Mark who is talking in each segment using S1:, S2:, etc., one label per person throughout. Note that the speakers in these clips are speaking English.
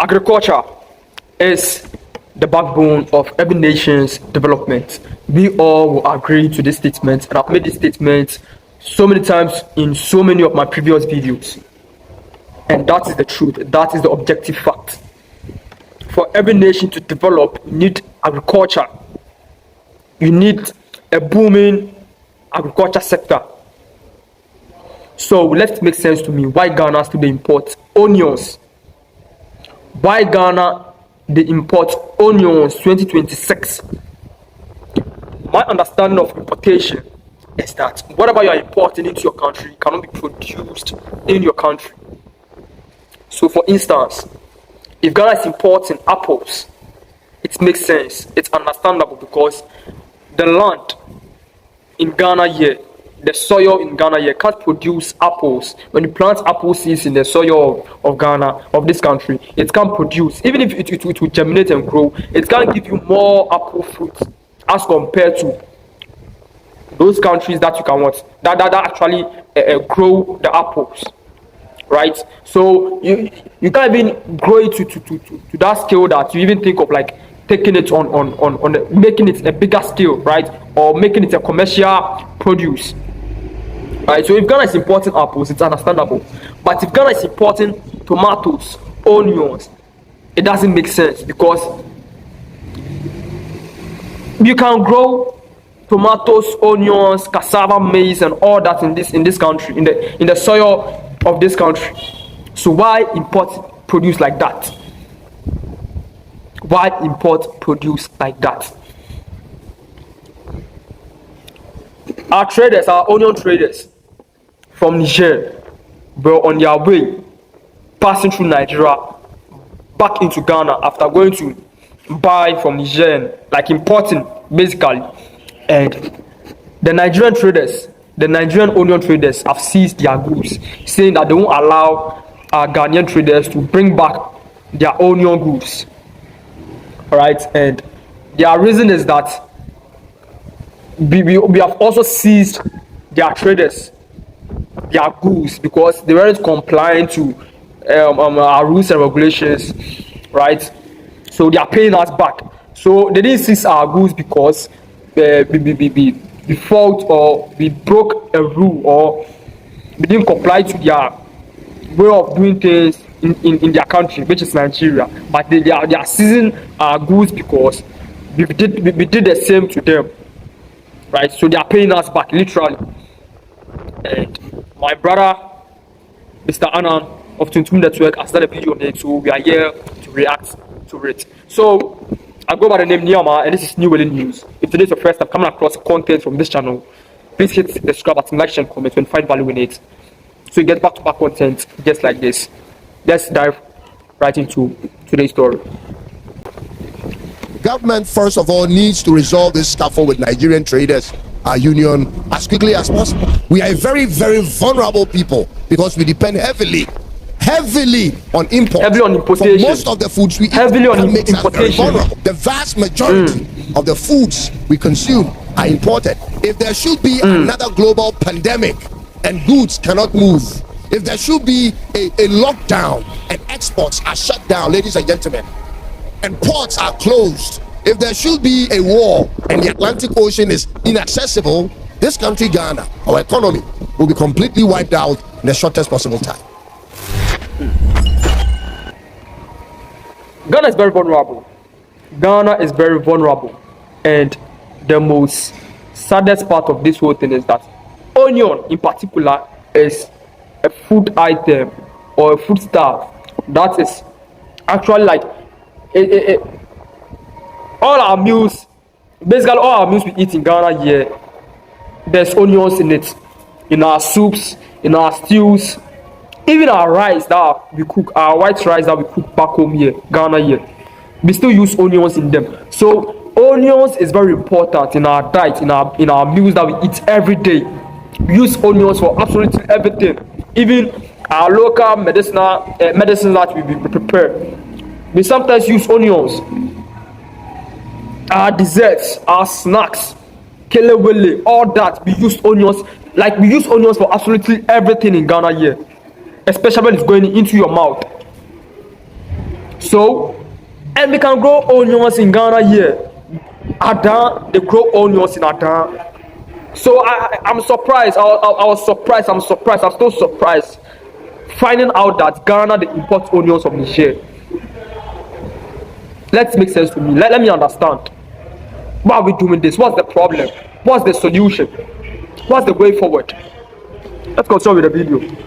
S1: Agriculture is the backbone of every nation's development. We all will agree to this statement, and I've made this statement so many times in so many of my previous videos. And that is the truth. That is the objective fact. For every nation to develop, you need agriculture. You need a booming agriculture sector. So let it make sense to me why Ghana still import onions. Why Ghana they import onions 2026? My understanding of importation is that whatever you are importing into your country cannot be produced in your country. So for instance, if Ghana is importing apples, it makes sense. It's understandable because the land in Ghana here, the soil in Ghana here can't produce apples. When you plant apple seeds in the soil of Ghana, of this country, it can't produce. Even if it will germinate and grow, it can't give you more apple fruit as compared to those countries that you can want, that actually grow the apples, right? So you can't even grow it to that scale that you even think of like taking it on making it a bigger scale, right? Or making it a commercial produce, right? So if Ghana is importing apples, it's understandable. But if Ghana is importing tomatoes, onions, it doesn't make sense because you can grow tomatoes, onions, cassava, maize, and all that in this country, in the soil of this country. So why import produce like that? Why import produce like that? Our traders, our onion traders from Niger were on their way passing through Nigeria back into Ghana after going to buy from Niger, like importing basically. And the Nigerian traders, the Nigerian onion traders have seized their goods, saying that they won't allow our Ghanaian traders to bring back their onion goods. Alright, and their reason is that we have also seized their traders, their goods, because they weren't complying to our rules and regulations, right? So they are paying us back. So they didn't seize our goods because we fault or we broke a rule or we didn't comply to their way of doing things in their country, which is Nigeria. But they are seizing our goods because we did the same to them, right? So they are paying us back literally. And my brother, Mr. Anan of Tuntum Network, has done a video on it, so we are here to react to it. So I go by the name Niama, and this is New Welling News. If today is your first time coming across content from this channel, please hit the subscribe button, like, share, and comment when you find value in it, so you get back-to-back content just like this. Let's dive right into today's story.
S2: Government, first of all, needs to resolve this scuffle with Nigerian traders, our union, as quickly as possible. We are a very, very vulnerable people because we depend heavily on import.
S1: Heavily on importation.
S2: For most of the foods we eat,
S1: heavily on
S2: makes us very
S1: importation.
S2: vulnerable. The vast majority of the foods we consume are imported. If there should be another global pandemic and goods cannot move, if there should be a lockdown and exports are shut down, ladies and gentlemen, and ports are closed, if there should be a war and the Atlantic Ocean is inaccessible, this country, Ghana, our economy will be completely wiped out in the shortest possible time.
S1: Ghana is very vulnerable. Ghana is very vulnerable. And the most saddest part of this whole thing is that onion in particular is a food item or a food stuff that is actually like all our meals, basically all our meals we eat in Ghana here, there's onions in it, in our soups, in our stews, even our rice that we cook, our white rice that we cook back home here, Ghana here, we still use onions in them. So onions is very important in our diet, in our meals that we eat every day. We use onions for absolutely everything, even our local medicines that we prepare. We sometimes use onions. Our desserts, our snacks, kelewele, all that, we use onions. Like we use onions for absolutely everything in Ghana here, especially when it's going into your mouth. So, and we can grow onions in Ghana here. Adan, they grow onions in Adan. So I'm surprised. I was surprised. I'm still surprised finding out that Ghana they import onions from Niger. Let's make sense to me. Let me understand. Why are we doing this? What's the problem? What's the solution? What's the way forward? Let's continue with the video.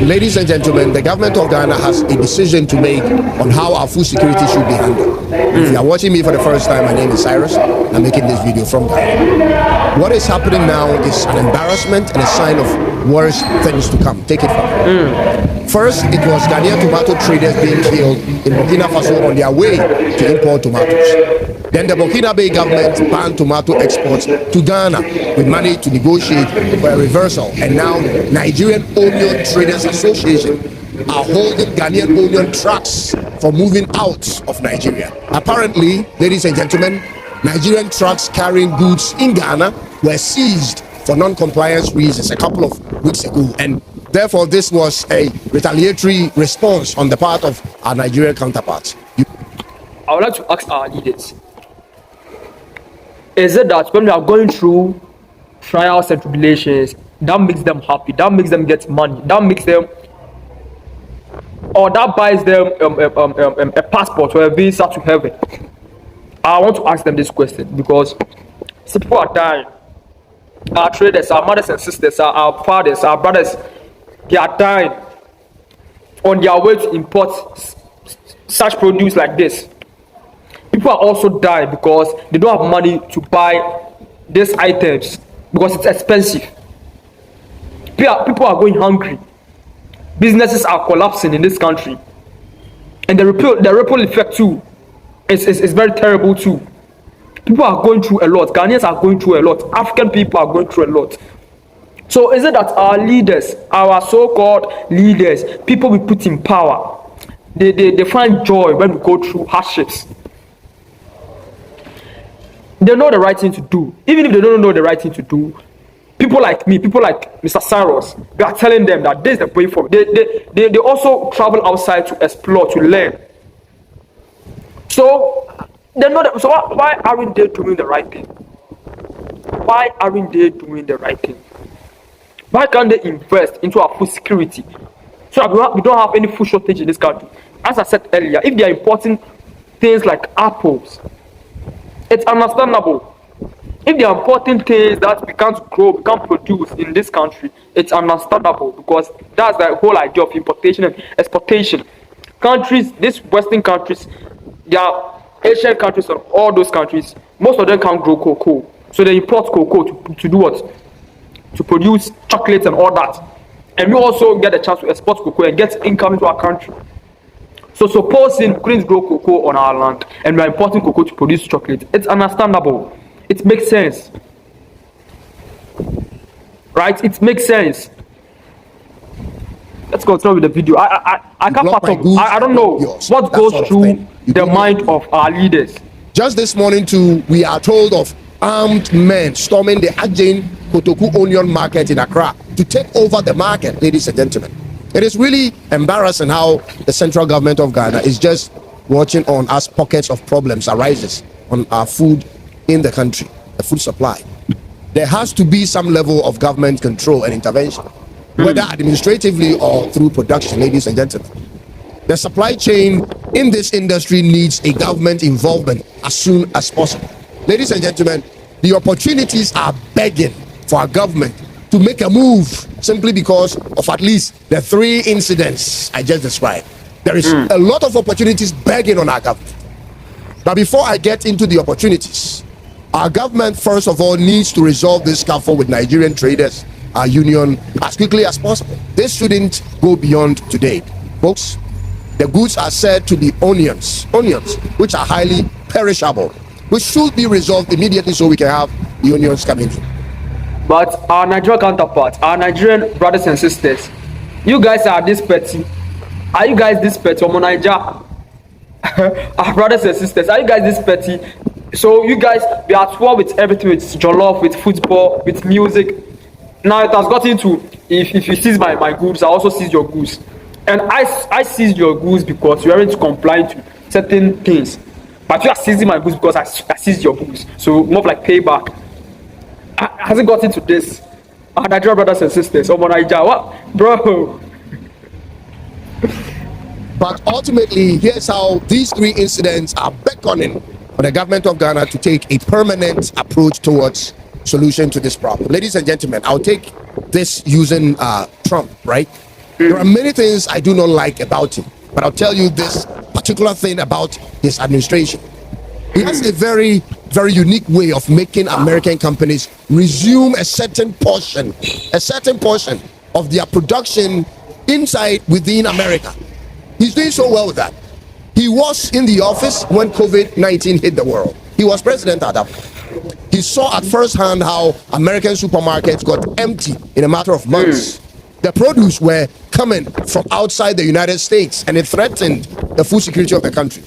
S2: Ladies and gentlemen, the government of Ghana has a decision to make on how our food security should be handled. If you are watching me for the first time, my name is Cyrus. I'm making this video from Ghana. What is happening now is an embarrassment and a sign of worse things to come. Take it from First, it was Ghanaian tomato traders being killed in Burkina Faso on their way to import tomatoes. Then the Burkinabe government banned tomato exports to Ghana with money to negotiate for a reversal. And now Nigerian Onion Traders Association are holding Ghanaian onion trucks for moving out of Nigeria. Apparently, ladies and gentlemen, Nigerian trucks carrying goods in Ghana were seized for non-compliance reasons a couple of weeks ago. And therefore, this was a retaliatory response on the part of our Nigerian counterparts.
S1: I would like to ask our leaders, is it that when we are going through trials and tribulations, that makes them happy, that makes them get money, that makes them, or that buys them a passport or a visa to heaven? I want to ask them this question because people are dying. Our traders, our mothers and sisters, our fathers, our brothers, they are dying on their way to import such produce like this. People are also dying because they don't have money to buy these items because it's expensive. People are going hungry. Businesses are collapsing in this country. And the ripple effect too is very terrible too. People are going through a lot. Ghanaians are going through a lot. African people are going through a lot. So is it that our leaders, our so-called leaders, people we put in power, they find joy when we go through hardships? They know the right thing to do. Even if they don't know the right thing to do, people like me, people like Mr. Cyrus, we are telling them that this is the way forward. They also travel outside to explore, to learn. So they know that. So why aren't they doing the right thing? Why aren't they doing the right thing? Why can't they invest into our food security so that we don't have any food shortage in this country? As I said earlier, if they are importing things like apples, it's understandable. If they are important things that we can't grow, we can't produce in this country, it's understandable because that's the whole idea of importation and exportation. Countries, these Western countries, they are Asian countries and all those countries, most of them can't grow cocoa. So they import cocoa to do what? To produce chocolates and all that. And we also get a chance to export cocoa and get income into our country. So supposing we couldn't grow cocoa on our land and we are importing cocoa to produce chocolate, it's understandable. It makes sense. Right? It makes sense. Let's continue with the video. I can't fathom. I don't know what goes through the mind of our leaders.
S2: Just this morning too, we are told of armed men storming the Ajane Kotoku Onion Market in Accra to take over the market, ladies and gentlemen. It is really embarrassing how the central government of Ghana is just watching on as pockets of problems arises on our food in the country, the food supply. There has to be some level of government control and intervention, whether administratively or through production, ladies and gentlemen. The supply chain in this industry needs a government involvement as soon as possible. Ladies and gentlemen, the opportunities are begging for our government to make a move simply because of at least the 3 incidents I just described. There is a lot of opportunities begging on our government. But before I get into the opportunities, our government first of all needs to resolve this scuffle with Nigerian traders, our union, as quickly as possible. This shouldn't go beyond today. Folks, the goods are said to be onions, which are highly perishable, which should be resolved immediately so we can have the onions coming in.
S1: But our Nigerian counterparts, our Nigerian brothers and sisters, you guys are this petty. Are you guys this petty? Our brothers and sisters, are you guys this petty? So you guys, we are at war with everything, with jollof, with football, with music. Now it has gotten to, if you seize my goods, I also seize your goods. And I seized your goods because you aren't complying to certain things. But you are seizing my goods because I seized your goods. So more of like payback. Has it gotten to this? Our Nigerian brothers and sisters, oh Nigeria, what, bro?
S2: But ultimately, here's how these three incidents are beckoning for the government of Ghana to take a permanent approach towards solution to this problem. Ladies and gentlemen, I'll take this using Trump, right? There are many things I do not like about him, but I'll tell you this particular thing about his administration. He has a very, very unique way of making American companies resume a certain portion of their production within America. He's doing so well with that. He was in the office when COVID-19 hit the world. He was president at that point. He saw at first hand how American supermarkets got empty in a matter of months. The produce were coming from outside the United States, and it threatened the food security of the country.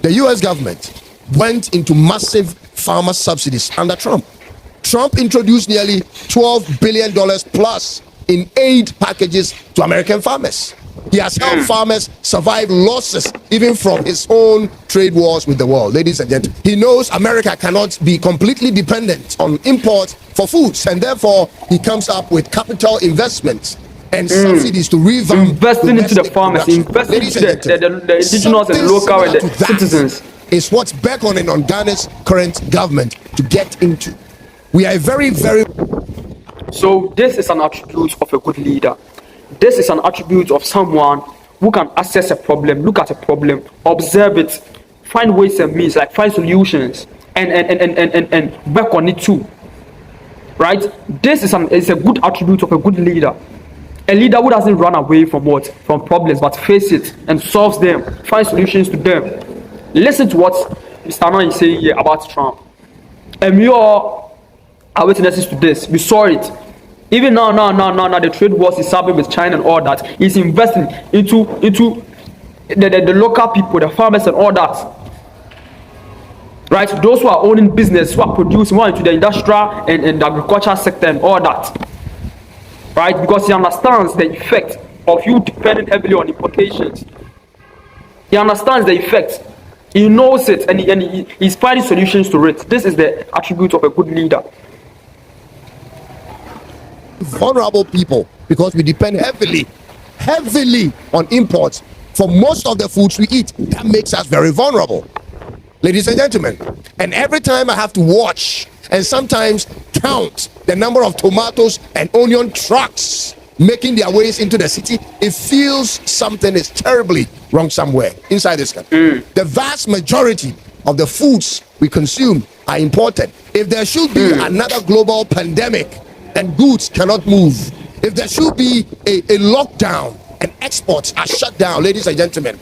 S2: The US government went into massive farmer subsidies under Trump. Trump introduced nearly $12 billion plus in aid packages to American farmers. He has helped farmers survive losses even from his own trade wars with the world. Ladies and gentlemen, he knows America cannot be completely dependent on imports for foods, and therefore he comes up with capital investments and subsidies to revamp
S1: investing into the farmers, investing into the indigenous and local and the citizens.
S2: Is what's beckoning on Ghana's current government to get into. We are very, very...
S1: So this is an attribute of a good leader. This is an attribute of someone who can assess a problem, look at a problem, observe it, find ways and means, like find solutions, and work on it too. Right? This is a good attribute of a good leader. A leader who doesn't run away from from problems, but face it and solves them, find solutions to them. Listen to what Mr. Man is saying here about Trump. And we all are witnesses to this. We saw it. Even now, the trade wars is happening with China and all that. He's investing into the local people, the farmers and all that. Right? Those who are owning business, who are producing, who are into the industrial and the agricultural sector and all that. Right? Because he understands the effect of you depending heavily on importations. He understands the effect. He knows it, and he's finding solutions to it. This is the attribute of a good leader.
S2: Vulnerable people, because we depend heavily on imports for most of the foods we eat. That makes us very vulnerable, ladies and gentlemen. And every time I have to watch and sometimes count the number of tomatoes and onion trucks making their ways into the city, it feels something is terribly wrong somewhere inside this country. The vast majority of the foods we consume are imported. If there should be another global pandemic and goods cannot move, if there should be a lockdown and exports are shut down, ladies and gentlemen,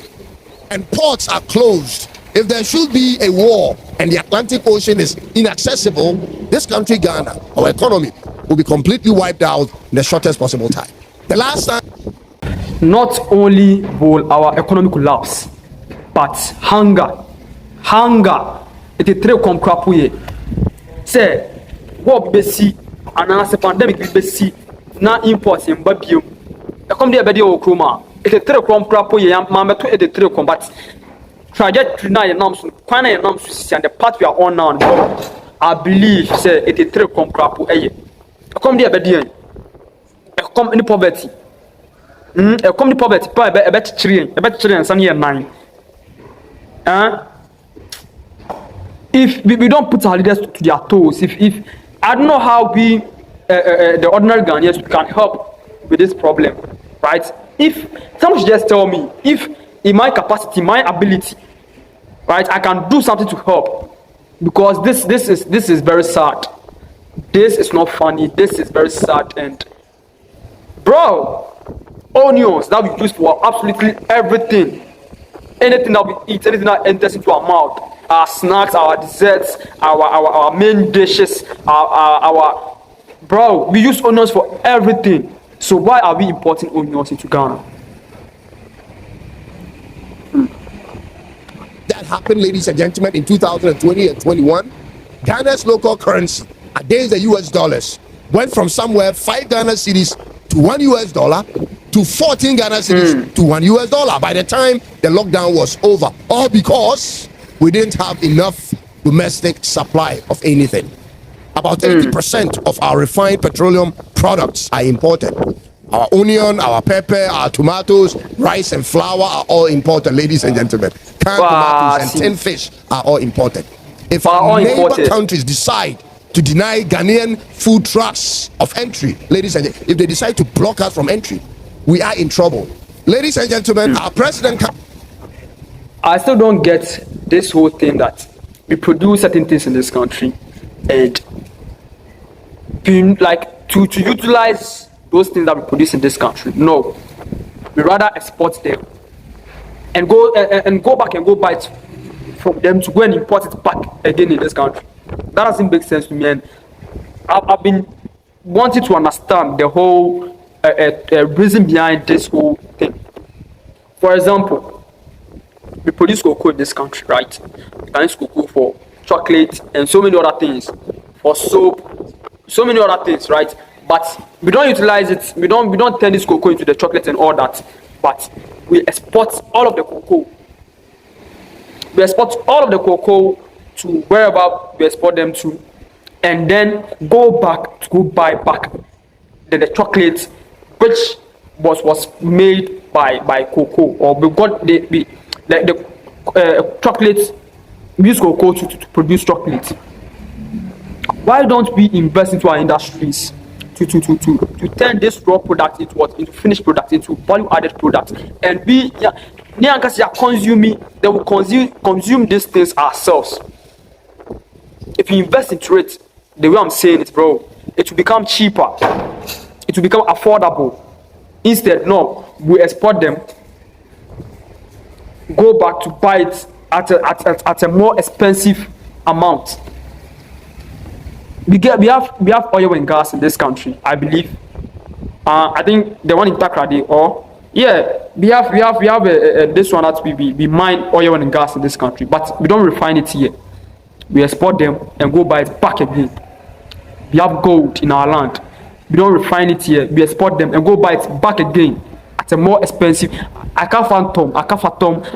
S2: and ports are closed, if there should be a war and the Atlantic Ocean is inaccessible, this country, Ghana, our economy, will be completely wiped out in the shortest possible time. The last time...
S1: Not only will our economy collapse, but hunger. It is very complicated. Say, what besi, and as a pandemic besi, na imports in Babium. I come there, Bedio Kruma. It is very complicated. Mamma to it is very combat. Trajectory na yams, Kwana yams, and the path we are on now. I believe, say, it is very complicated. I come there, Bedio. I come in poverty. I come in poverty. I bet children, some year 9. If we don't put our leaders to their toes, if I don't know how we, the ordinary Ghanaians, can help with this problem, right? If someone should just tell me, if in my capacity, my ability, right, I can do something to help, because this is very sad. This is not funny. This is very sad. And bro, onions that we use for absolutely everything, anything that we eat, anything that enters into our mouth, our snacks, our desserts, our main dishes, our bro, we use onions for everything. So why are we importing onions into Ghana?
S2: That happened, ladies and gentlemen, in 2020 and 21. Ghana's local currency against the US dollars went from somewhere 5 Ghana cedis to $1 to to 14 Ghana cedis to $1 by the time the lockdown was over, all because we didn't have enough domestic supply of anything. About 80% of our refined petroleum products are imported. Our onion, our pepper, our tomatoes, rice and flour are all imported, ladies and gentlemen. Canned tomatoes and tin fish are all imported. If our neighbor countries decide to deny Ghanaian food trucks of entry, ladies and gentlemen, if they decide to block us from entry, we are in trouble. Ladies and gentlemen, our president...
S1: I still don't get this whole thing that we produce certain things in this country and like to utilize those things that we produce in this country. No, we rather export them and go back and go buy it from them to go and import it back again in this country. That doesn't make sense to me, and I've been wanting to understand the whole reason behind this whole thing. For example, we produce cocoa in this country, right? We can use cocoa for chocolate and so many other things, for soap, so many other things, right? But we don't utilize it. We don't turn this cocoa into the chocolate and all that. But we export all of the cocoa. We export all of the cocoa to wherever we export them to, and then go back to go buy back the chocolate, which was made by cocoa, or we got the chocolate. We use cocoa to produce chocolate. Why don't we invest into our industries to turn this raw product into finished product, into value added product, and we consuming, they will consume these things ourselves. If you invest into it, the way I'm saying it, bro, it will become cheaper, it will become affordable. Instead, no, we export them, go back to buy it at a more expensive amount. We have oil and gas in this country, I believe. I think the one in Takrady, we have this one that we mine oil and gas in this country, but we don't refine it here. We export them and go buy it back again. We have gold in our land. We don't refine it here. We export them and go buy it back again at a more expensive. I can't fathom.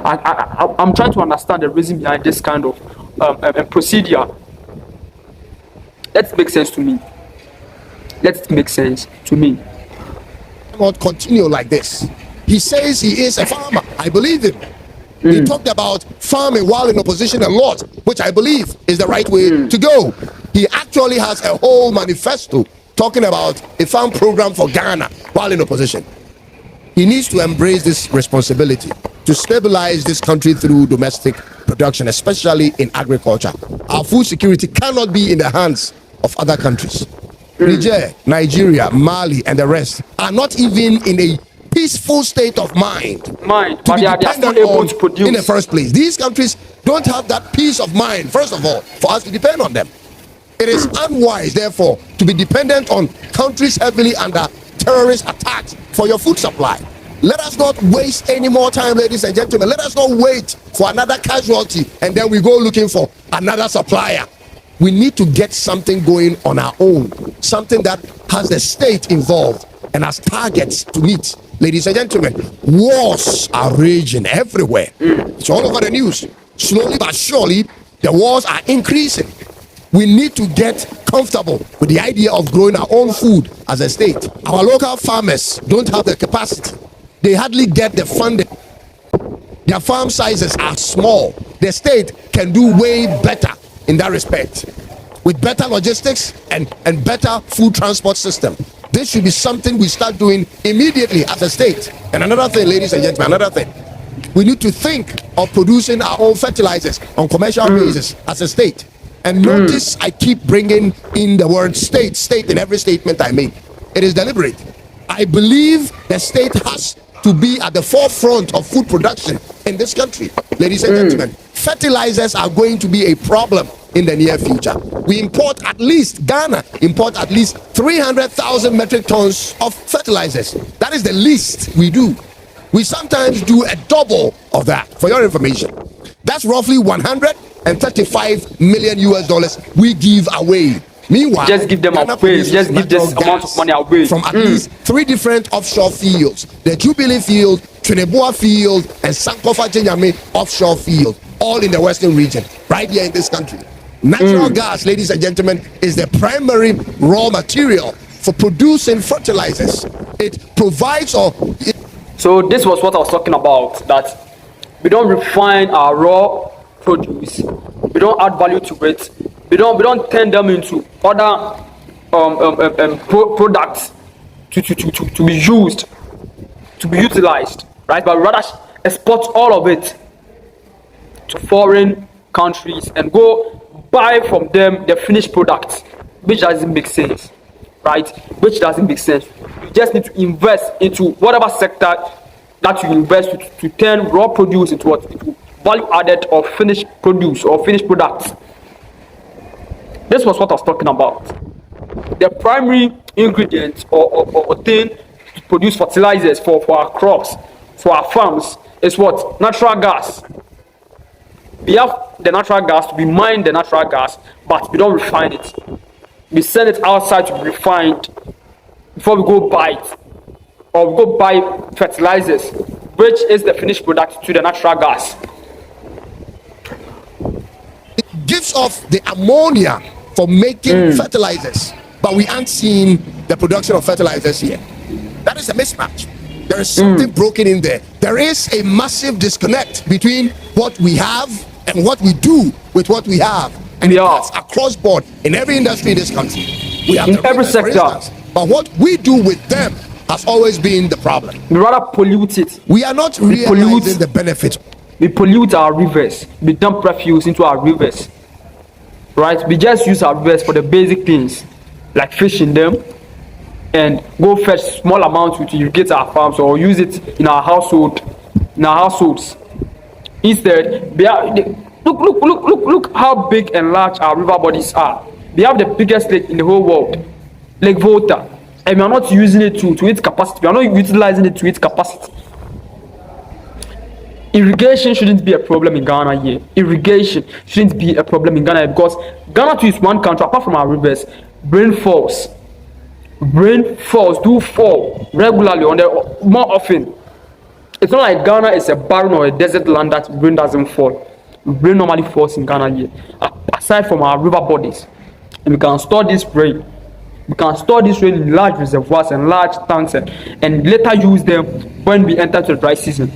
S1: I'm trying to understand the reason behind this kind of procedure. That makes sense to me. Let it make sense to me.
S2: Not continue like this. He says he is a farmer. I believe him. He talked about farming while in opposition a lot, which I believe is the right way to go. He actually has a whole manifesto talking about a farm program for Ghana while in opposition. He needs to embrace this responsibility to stabilize this country through domestic production, especially in agriculture. Our food security cannot be in the hands of other countries. Niger, Nigeria, Mali, and the rest are not even in a peaceful state of mind to
S1: but
S2: be
S1: they are
S2: dependent
S1: still able
S2: on
S1: to produce.
S2: in the first place. These countries don't have that peace of mind, first of all, for us to depend on them. It is unwise, therefore, to be dependent on countries heavily under terrorist attacks for your food supply. Let us not waste any more time, ladies and gentlemen. Let us not wait for another casualty and then we go looking for another supplier. We need to get something going on our own, something that has the state involved and has targets to meet. Ladies and gentlemen, wars are raging everywhere. It's all over the news. Slowly but surely, the wars are increasing. We need to get comfortable with the idea of growing our own food as a state. Our local farmers don't have the capacity. They hardly get the funding. Their farm sizes are small. The state can do way better in that respect, with better logistics and better food transport system. This should be something we start doing immediately as a state. And another thing, ladies and gentlemen, another thing, we need to think of producing our own fertilizers on commercial basis as a state. And notice I keep bringing in the word state in every statement I make. It is deliberate. I believe the state has to be at the forefront of food production in this country. Ladies and gentlemen, fertilizers are going to be a problem in the near future. Ghana import at least 300,000 metric tons of fertilizers. That is the least we do. We sometimes do a double of that, for your information. That's roughly $135 million we give away Meanwhile,
S1: just give them
S2: Ghana
S1: away,
S2: produces
S1: just give this
S2: natural
S1: amount of
S2: gas
S1: money away
S2: from at least 3 different offshore fields: the Jubilee field, Trinidad field, and Sankofa Chinyame offshore field, all in the western region, right here in this country. Natural gas, ladies and gentlemen, is the primary raw material for producing fertilizers. It provides
S1: So this was what I was talking about, that we don't refine our raw produce, we don't add value to it, we don't turn them into other products to be used, to be utilized, right? But rather export all of it to foreign countries and go buy from them the finished products, which doesn't make sense, right? Which doesn't make sense. You just need to invest into whatever sector that you invest to turn raw produce into what? Into value added or finished produce or finished products. This was what I was talking about. The primary ingredient or thing to produce fertilizers for our crops, for our farms, is what? Natural gas. We have the natural gas, we mine the natural gas, but we don't refine it. We send it outside to be refined before we go buy it, or we go buy fertilizers, which is the finished product to the natural gas.
S2: It gives off the ammonia for making fertilizers, but we aren't seeing the production of fertilizers here. That is a mismatch. There is something broken in there. There is a massive disconnect between what we have and what we do with what we have. And that's across board in every industry in this country. We have
S1: in every sector.
S2: But what we do with them has always been the problem.
S1: We rather pollute it.
S2: We are not realizing the benefits.
S1: We pollute our rivers. We dump refuse into our rivers. Right? We just use our rivers for the basic things, like fishing them, and go fetch small amounts to irrigate our farms or use it in our households. Instead, look how big and large our river bodies are. We have the biggest lake in the whole world, Lake Volta, and we are not using it to its capacity. We are not utilizing it to its capacity. Irrigation shouldn't be a problem in Ghana here. Irrigation shouldn't be a problem in Ghana because Ghana too is one country, apart from our rivers. Rainfalls do fall regularly more often. It's not like Ghana is a barren or a desert land that rain doesn't fall. Rain normally falls in Ghana here, aside from our river bodies. And we can store this rain. We can store this rain in large reservoirs and large tanks and later use them when we enter the dry season.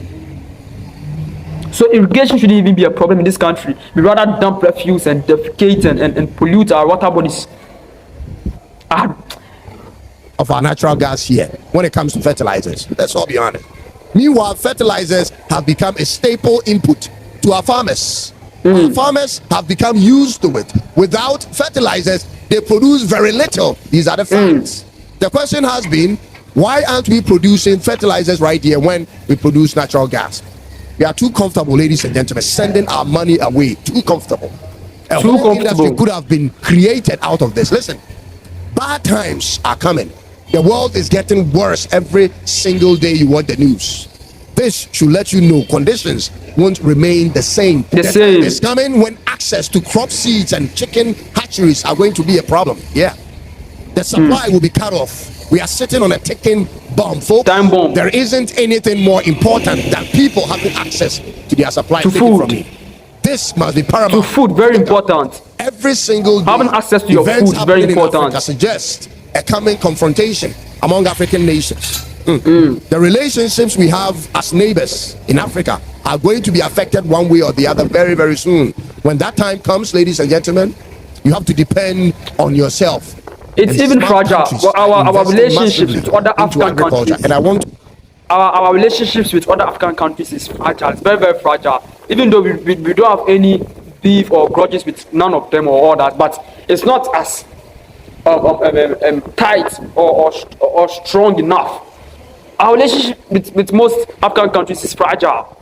S1: So irrigation shouldn't even be a problem in this country. We rather dump refuse and defecate and pollute our water bodies.
S2: Of our natural gas here when it comes to fertilizers. Let's all be honest. Meanwhile, fertilizers have become a staple input to our farmers. Our farmers have become used to it. Without fertilizers, they produce very little. These are the facts. The question has been, why aren't we producing fertilizers right here when we produce natural gas? We are too comfortable, ladies and gentlemen, sending our money away. Too comfortable. A whole industry could have been created out of this. Listen, bad times are coming. The world is getting worse every single day you watch the news. This should let you know conditions won't remain the same. The time is coming when access to crop seeds and chicken hatcheries are going to be a problem. Yeah. The supply will be cut off. We are sitting on a ticking bomb, folks.
S1: Time bomb.
S2: There isn't anything more important than people having access to their supply.
S1: To food.
S2: This must be paramount.
S1: To food, very important.
S2: Every single day,
S1: having access to your food is very important.
S2: Suggests a coming confrontation among African nations. The relationships we have as neighbors in Africa are going to be affected one way or the other very, very soon. When that time comes, ladies and gentlemen, you have to depend on yourself.
S1: It's even fragile. Our relationships with other African countries.
S2: And I want
S1: our relationships with other African countries is fragile. It's very, very fragile. Even though we don't have any beef or grudges with none of them or all that, but it's not as tight or strong enough. Our relationship with most African countries is fragile.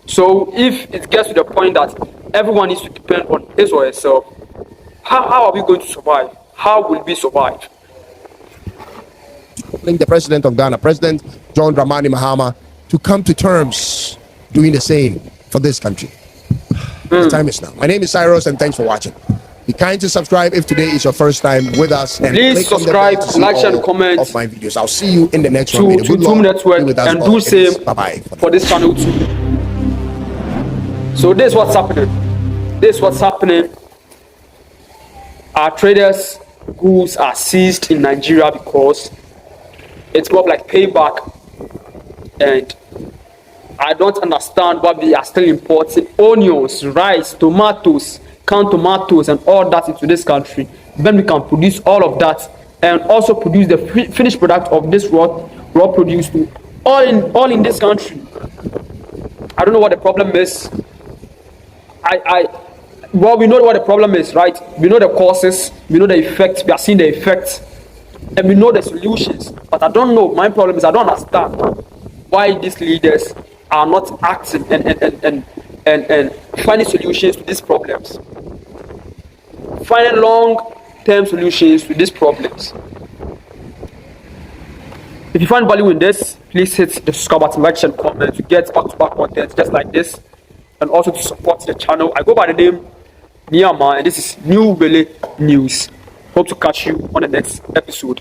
S1: So if it gets to the point that everyone needs to depend on his or herself, how are we going to survive? How will we survive?
S2: The president of Ghana, President John Dramani Mahama, to come to terms doing the same for this country. The time is now. My name is Cyrus, and thanks for watching. Be kind to subscribe if today is your first time with us. And
S1: please
S2: click on the bell
S1: subscribe,
S2: to see
S1: like, share, and
S2: all
S1: comment
S2: of my videos. I'll see you in the next one. May the
S1: to
S2: good
S1: Zoom
S2: Lord
S1: Network
S2: be with us
S1: and
S2: all.
S1: do
S2: It is
S1: same
S2: bye-bye
S1: for this channel too. So this is what's happening. This is what's happening. Our traders' goods are seized in Nigeria because it's more like payback, and I don't understand why we are still importing onions, rice, tomatoes, canned tomatoes, and all that into this country. Then we can produce all of that and also produce the finished product of this raw produce too, all in this country. I don't know what the problem is. Well, we know what the problem is, right? We know the causes, we know the effects, we are seeing the effects, and we know the solutions. But I don't know. My problem is I don't understand why these leaders are not acting and finding solutions to these problems. Finding long-term solutions to these problems. If you find value in this, please hit the subscribe button, like, and comment to get back-to-back content just like this, and also to support the channel. I go by the name Niyama, and this is New Bele News. Hope to catch you on the next episode.